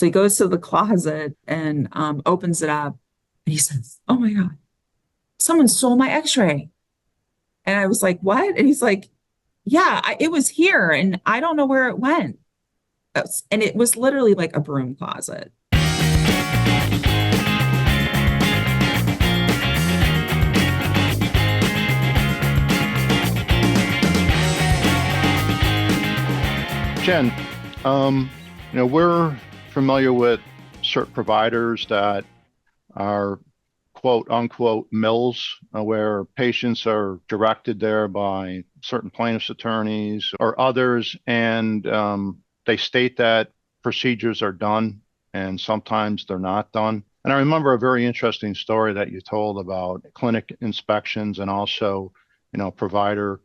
So he goes to the closet and opens it up. And he says, "Oh my God, someone stole my x-ray." And I was like, "What?" And he's like, "Yeah, it was here and I don't know where it went." And it was literally like a broom closet. Jen, we're familiar with certain providers that are quote unquote mills, where patients are directed there by certain plaintiffs' attorneys or others, and they state that procedures are done, and sometimes they're not done. And I remember a very interesting story that you told about clinic inspections and also, provider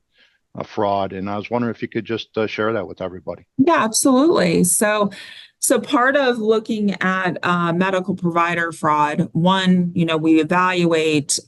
fraud. And I was wondering if you could just share that with everybody. Yeah, absolutely. So part of looking at medical provider fraud, one, we evaluate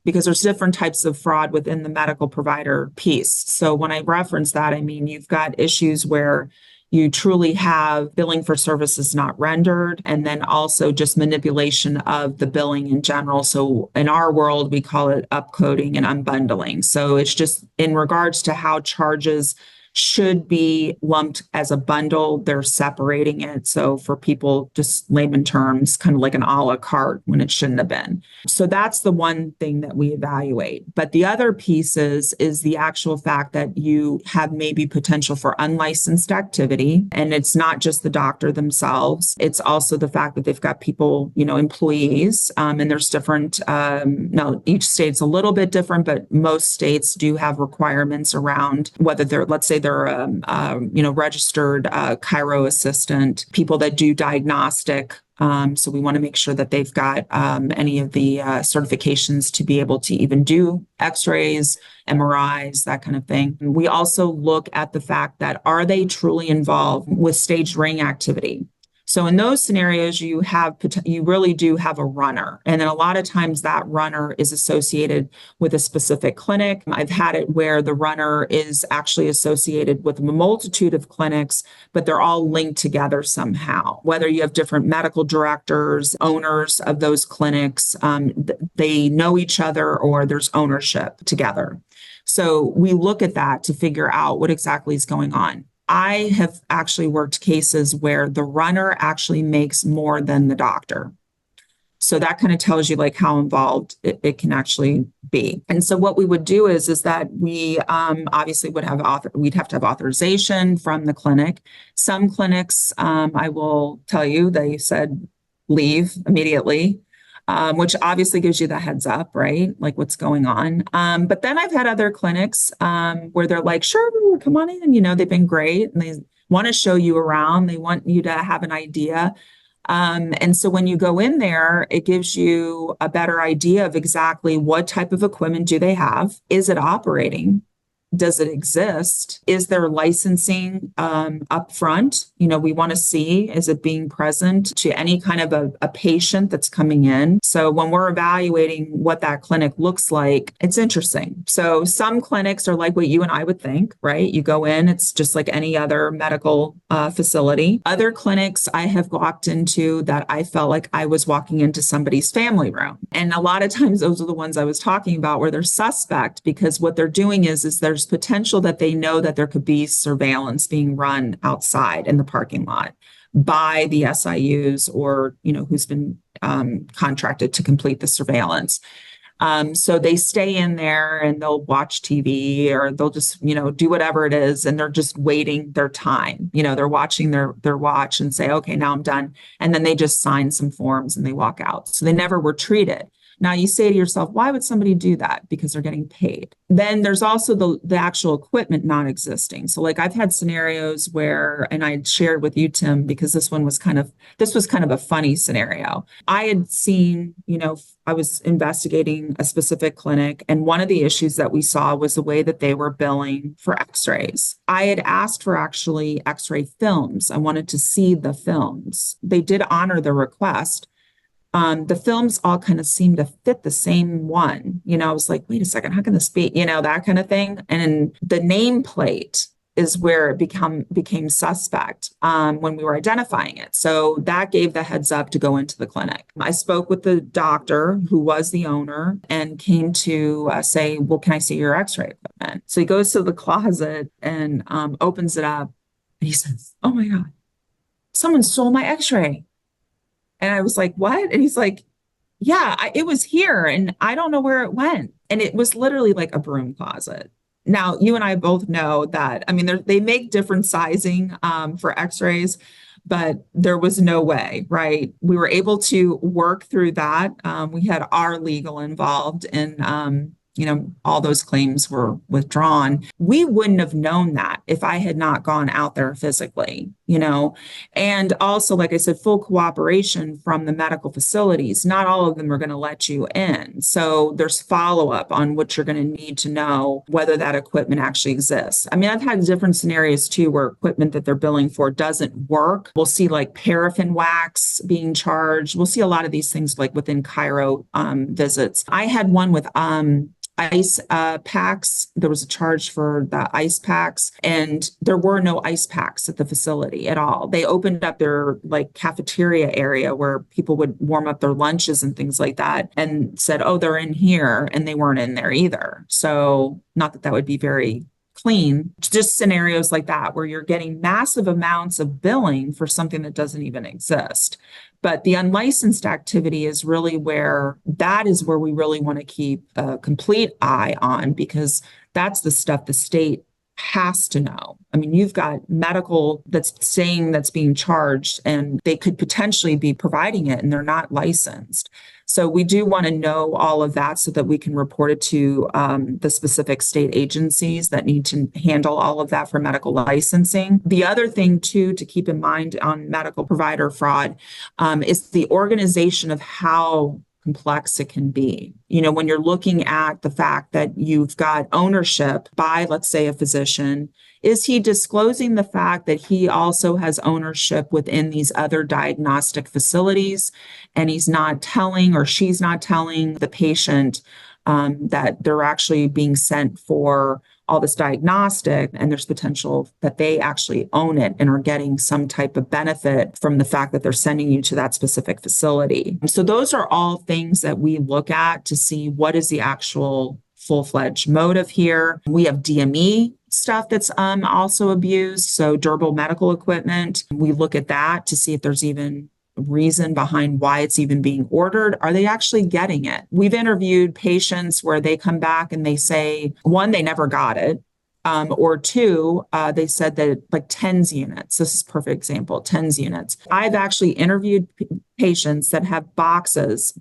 because there's different types of fraud within the medical provider piece. So when I reference that, I mean, you've got issues where you truly have billing for services not rendered, and then also just manipulation of the billing in general. So in our world, we call it upcoding and unbundling. So it's just in regards to how charges should be lumped as a bundle, they're separating it. So for people, just layman terms, kind of like an a la carte when it shouldn't have been. So that's the one thing that we evaluate. But the other piece is the actual fact that you have maybe potential for unlicensed activity. And it's not just the doctor themselves. It's also the fact that they've got people, employees, and there's different, now each state's a little bit different, but most states do have requirements around whether they're, let's say they're, registered chiro assistant, people that do diagnostic. So we want to make sure that they've got any of the certifications to be able to even do x-rays, MRIs, that kind of thing. We also look at the fact that are they truly involved with staged ring activity? So in those scenarios, you really do have a runner. And then a lot of times that runner is associated with a specific clinic. I've had it where the runner is actually associated with a multitude of clinics, but they're all linked together somehow. Whether you have different medical directors, owners of those clinics, they know each other or there's ownership together. So we look at that to figure out what exactly is going on. I have actually worked cases where the runner actually makes more than the doctor. So that kind of tells you like how involved it can actually be. And so what we would do is that we obviously we'd have to have authorization from the clinic. Some clinics, I will tell you, they said leave immediately. Which obviously gives you the heads up, right? Like what's going on. But then I've had other clinics where they're like, sure, come on in. They've been great and they want to show you around. They want you to have an idea. And so when you go in there, it gives you a better idea of exactly what type of equipment do they have? Is it operating? Does it exist? Is there licensing up front? We want to see, is it being present to any kind of a patient that's coming in? So when we're evaluating what that clinic looks like, it's interesting. So some clinics are like what you and I would think, right? You go in, it's just like any other medical facility. Other clinics I have walked into that I felt like I was walking into somebody's family room. And a lot of times those are the ones I was talking about where they're suspect because what they're doing is there's potential that they know that there could be surveillance being run outside in the parking lot by the SIUs or, who's been contracted to complete the surveillance. So they stay in there and they'll watch TV or they'll just, do whatever it is. And they're just waiting their time. They're watching their watch and say, okay, now I'm done. And then they just sign some forms and they walk out. So they never were treated. Now you say to yourself, why would somebody do that? Because they're getting paid. Then there's also the actual equipment not existing. So like I've had scenarios where, and I shared with you, Tim, because this was kind of a funny scenario. I had seen, I was investigating a specific clinic, and one of the issues that we saw was the way that they were billing for x-rays. I had asked for actually x-ray films. I wanted to see the films. They did honor the request. The films all kind of seemed to fit the same one. I was like, wait a second, how can this be? That kind of thing. And the nameplate is where it became suspect when we were identifying it. So that gave the heads up to go into the clinic. I spoke with the doctor who was the owner and came to say, well, can I see your x-ray equipment? So he goes to the closet and opens it up. And he says, oh my God, someone stole my x-ray. And I was like, what? And he's like, yeah, it was here and I don't know where it went. And it was literally like a broom closet. Now, you and I both know that, I mean, they make different sizing for x-rays, but there was no way, right? We were able to work through that. We had our legal involved and, all those claims were withdrawn. We wouldn't have known that if I had not gone out there physically, and also, like I said, full cooperation from the medical facilities. Not all of them are going to let you in. So there's follow-up on what you're going to need to know whether that equipment actually exists. I mean, I've had different scenarios too where equipment that they're billing for doesn't work. We'll see like paraffin wax being charged. We'll see a lot of these things like within chiro visits. I had one with ice packs. There was a charge for the ice packs, and there were no ice packs at the facility at all. They opened up their like cafeteria area where people would warm up their lunches and things like that, and said, oh, they're in here, and they weren't in there either. So not that that would be very clean, just scenarios like that where you're getting massive amounts of billing for something that doesn't even exist. But the unlicensed activity is really where we really want to keep a complete eye on, because that's the stuff the state has to know. I mean, you've got medical that's saying that's being charged and they could potentially be providing it and they're not licensed. So we do want to know all of that so that we can report it to the specific state agencies that need to handle all of that for medical licensing. The other thing too to keep in mind on medical provider fraud is the organization of how complex it can be. When you're looking at the fact that you've got ownership by, let's say, a physician, is he disclosing the fact that he also has ownership within these other diagnostic facilities, and he's not telling, or she's not telling the patient that they're actually being sent for all this diagnostic, and there's potential that they actually own it and are getting some type of benefit from the fact that they're sending you to that specific facility. So those are all things that we look at to see what is the actual full-fledged motive here. We have DME stuff that's also abused, so durable medical equipment. We look at that to see if there's even reason behind why it's even being ordered. Are they actually getting it? We've interviewed patients where they come back and they say, one, they never got it, or two, they said that like TENS units. This is a perfect example, TENS units. I've actually interviewed patients that have boxes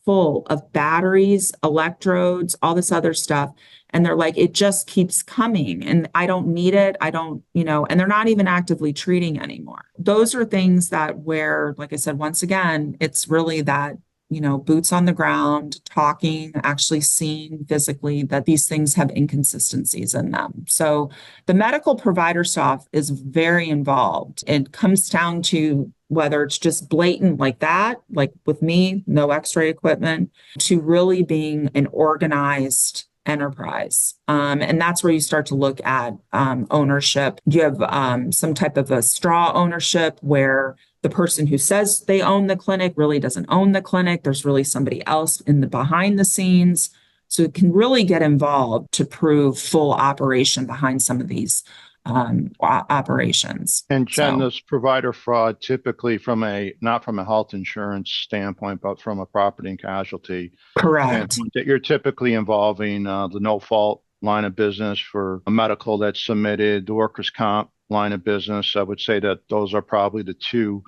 full of batteries, electrodes, all this other stuff. And they're like, it just keeps coming and I don't need it. I don't, and they're not even actively treating anymore. Those are things that where, like I said, once again, it's really that, boots on the ground, talking, actually seeing physically that these things have inconsistencies in them. So the medical provider stuff is very involved. It comes down to whether it's just blatant like that, like with me, no x-ray equipment, to really being an organized enterprise. And that's where you start to look at ownership. You have some type of a straw ownership where the person who says they own the clinic really doesn't own the clinic. There's really somebody else in the behind the scenes. So it can really get involved to prove full operation behind some of these operations. And Jen, this provider fraud typically not from a health insurance standpoint, but from a property and casualty standpoint, that you're typically involving the no fault line of business for a medical that's submitted, the workers' comp line of business. I would say that those are probably the two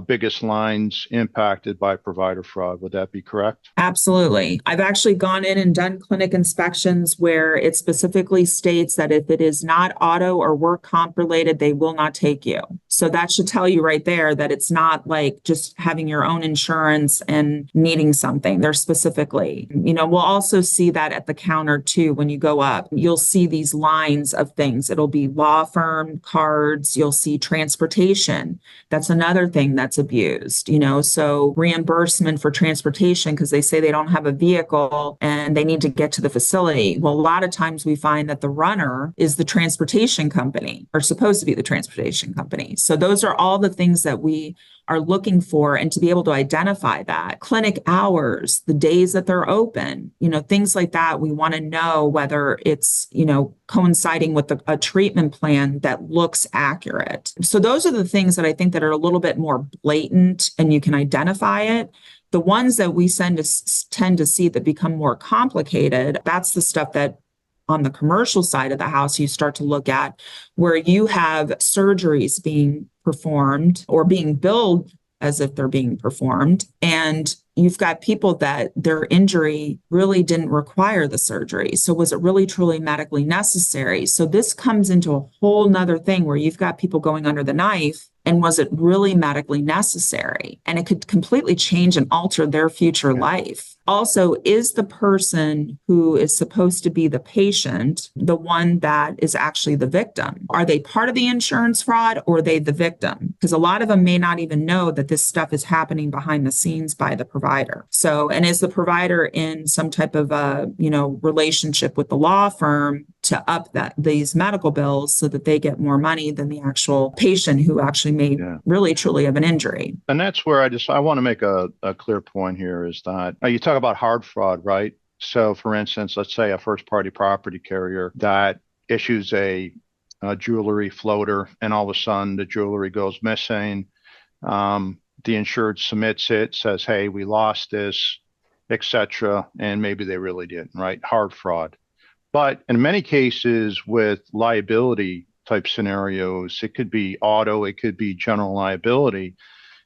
biggest lines impacted by provider fraud. Would that be correct? Absolutely. I've actually gone in and done clinic inspections where it specifically states that if it is not auto or work comp related, they will not take you. So that should tell you right there that it's not like just having your own insurance and needing something. They're specifically, we'll also see that at the counter too. When you go up, you'll see these lines of things. It'll be law firm, cards. You'll see transportation. That's another thing. line that's abused, so reimbursement for transportation because they say they don't have a vehicle and they need to get to the facility. Well, a lot of times we find that the runner is the transportation company, or supposed to be the transportation company. So those are all the things that we are looking for, and to be able to identify that. Clinic hours, the days that they're open, things like that. We want to know whether it's, coinciding with a treatment plan that looks accurate. So those are the things that I think that are a little bit more blatant and you can identify it. The ones that we tend to see that become more complicated, that's the stuff that on the commercial side of the house, you start to look at where you have surgeries being performed or being billed as if they're being performed. And you've got people that their injury really didn't require the surgery. So was it really truly medically necessary? So this comes into a whole nother thing where you've got people going under the knife. And was it really medically necessary? And it could completely change and alter their future life. Also, is the person who is supposed to be the patient the one that is actually the victim? Are they part of the insurance fraud, or are they the victim? Because a lot of them may not even know that this stuff is happening behind the scenes by the provider. So, and is the provider in some type of relationship with the law firm to up these medical bills so that they get more money than the actual patient who actually may really truly have an injury? And that's where I want to make a clear point here is that you talk about hard fraud, right? So for instance, let's say a first party property carrier that issues a jewelry floater, and all of a sudden the jewelry goes missing. The insured submits it, says, hey, we lost this, etc. And maybe they really didn't, right? Hard fraud. But in many cases with liability type scenarios, it could be auto, it could be general liability,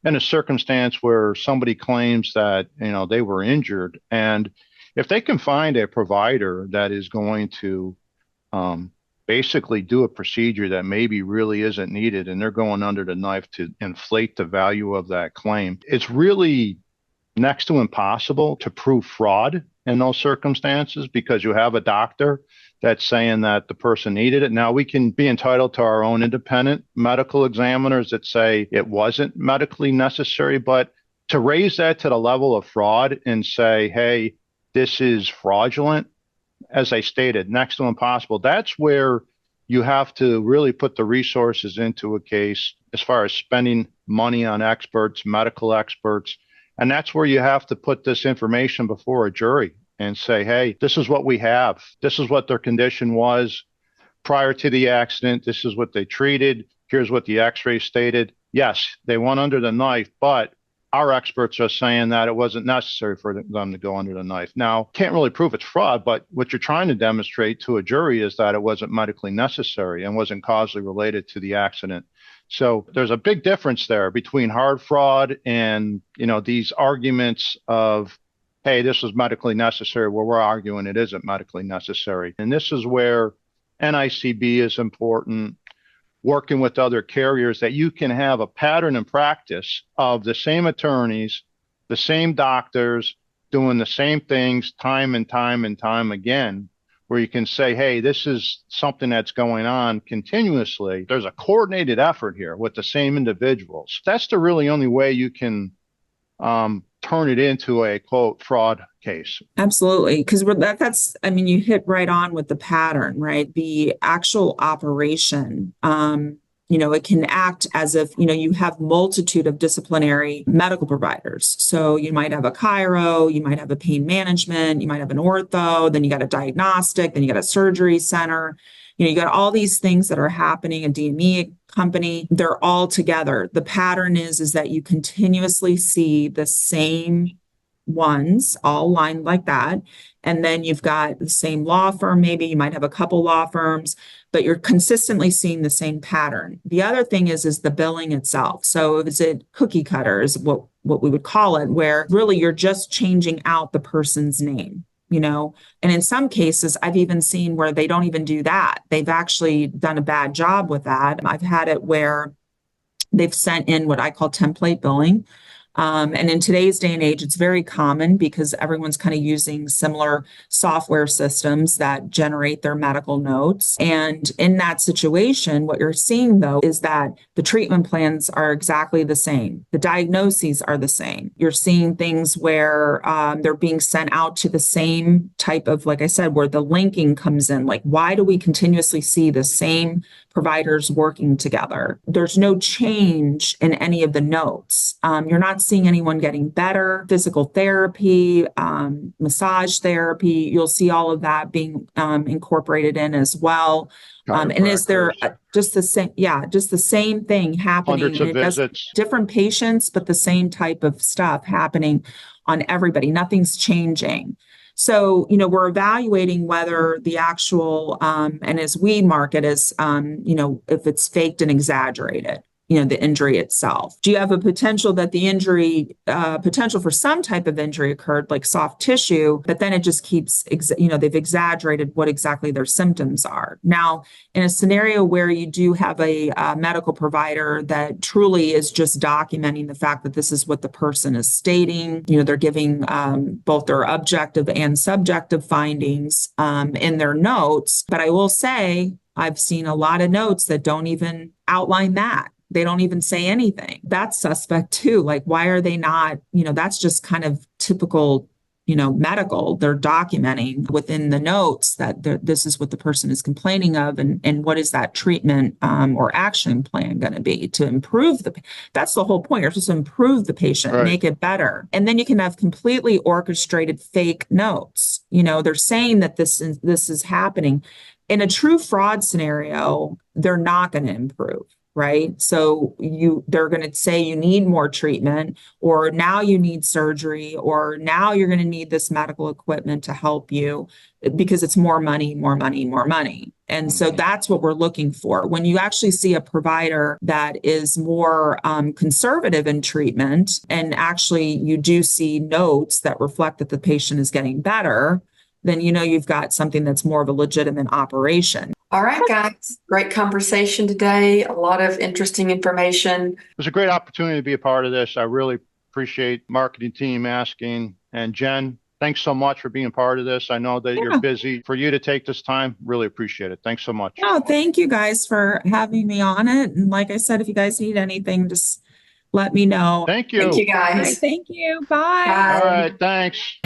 in a circumstance where somebody claims that, they were injured. And if they can find a provider that is going to basically do a procedure that maybe really isn't needed, and they're going under the knife to inflate the value of that claim, it's really next to impossible to prove fraud in those circumstances, because you have a doctor that's saying that the person needed it. Now, we can be entitled to our own independent medical examiners that say it wasn't medically necessary, but to raise that to the level of fraud and say, hey, this is fraudulent, as I stated, next to impossible. That's where you have to really put the resources into a case as far as spending money on experts, medical experts. And that's where you have to put this information before a jury and say, hey, this is what we have. This is what their condition was prior to the accident. This is what they treated. Here's what the x-ray stated. Yes, they went under the knife, but our experts are saying that it wasn't necessary for them to go under the knife. Now, can't really prove it's fraud, but what you're trying to demonstrate to a jury is that it wasn't medically necessary and wasn't causally related to the accident. So there's a big difference there between hard fraud and, these arguments of, hey, this was medically necessary, where we're arguing it isn't medically necessary. And this is where NICB is important, working with other carriers, that you can have a pattern and practice of the same attorneys, the same doctors doing the same things time and time and time again, where you can say, hey, this is something that's going on continuously. There's a coordinated effort here with the same individuals. That's the really only way you can turn it into a, quote, fraud case. Absolutely. Because you hit right on with the pattern, right? The actual operation, it can act as if, you have multitude of disciplinary medical providers. So you might have a chiro, you might have a pain management, you might have an ortho, then you got a diagnostic, then you got a surgery center. You got all these things that are happening, a DME company, they're all together. The pattern is that you continuously see the same ones all lined like that. And then you've got the same law firm, maybe you might have a couple law firms, but you're consistently seeing the same pattern. The other thing is the billing itself. So is it cookie cutters, what we would call it, where really you're just changing out the person's name. And in some cases, I've even seen where they don't even do that. They've actually done a bad job with that. I've had it where they've sent in what I call template billing, And in today's day and age, it's very common because everyone's kind of using similar software systems that generate their medical notes. And in that situation, what you're seeing though is that the treatment plans are exactly the same. The diagnoses are the same. You're seeing things where they're being sent out to the same type of, like I said, where the linking comes in. Like, why do we continuously see the same providers working together? There's no change in any of the notes. You're not seeing anyone getting better. Physical therapy, massage therapy, you'll see all of that being incorporated in as well. And is there just the same, just the same thing happening? Hundreds of visits. Different patients, but the same type of stuff happening on everybody. Nothing's changing. So, we're evaluating whether the actual, and as we mark it as, if it's faked and exaggerated, the injury itself. Do you have a potential that the injury, potential for some type of injury occurred, like soft tissue, but then it just keeps, they've exaggerated what exactly their symptoms are. Now, in a scenario where you do have a medical provider that truly is just documenting the fact that this is what the person is stating, they're giving both their objective and subjective findings in their notes. But I will say, I've seen a lot of notes that don't even outline that. They don't even say anything. That's suspect too. Like, why are they not, that's just kind of typical, medical. They're documenting within the notes that this is what the person is complaining of, and what is that treatment or action plan going to be to improve that's the whole point. You're supposed to improve the patient, Right. Make it better. And then you can have completely orchestrated fake notes. They're saying that this is happening. In a true fraud scenario, they're not going to improve. Right. So they're going to say you need more treatment, or now you need surgery, or now you're going to need this medical equipment to help you, because it's more money, more money, more money. And so that's what we're looking for. When you actually see a provider that is more conservative in treatment, and actually you do see notes that reflect that the patient is getting better, then you've got something that's more of a legitimate operation. All right, guys. Great conversation today. A lot of interesting information. It was a great opportunity to be a part of this. I really appreciate marketing team asking. And Jen, thanks so much for being part of this. I know that you're busy. For you to take this time, really appreciate it. Thanks so much. Oh, thank you guys for having me on it. And like I said, if you guys need anything, just let me know. Thank you. Thank you, guys. All right, thank you. Bye. Bye. All right, thanks.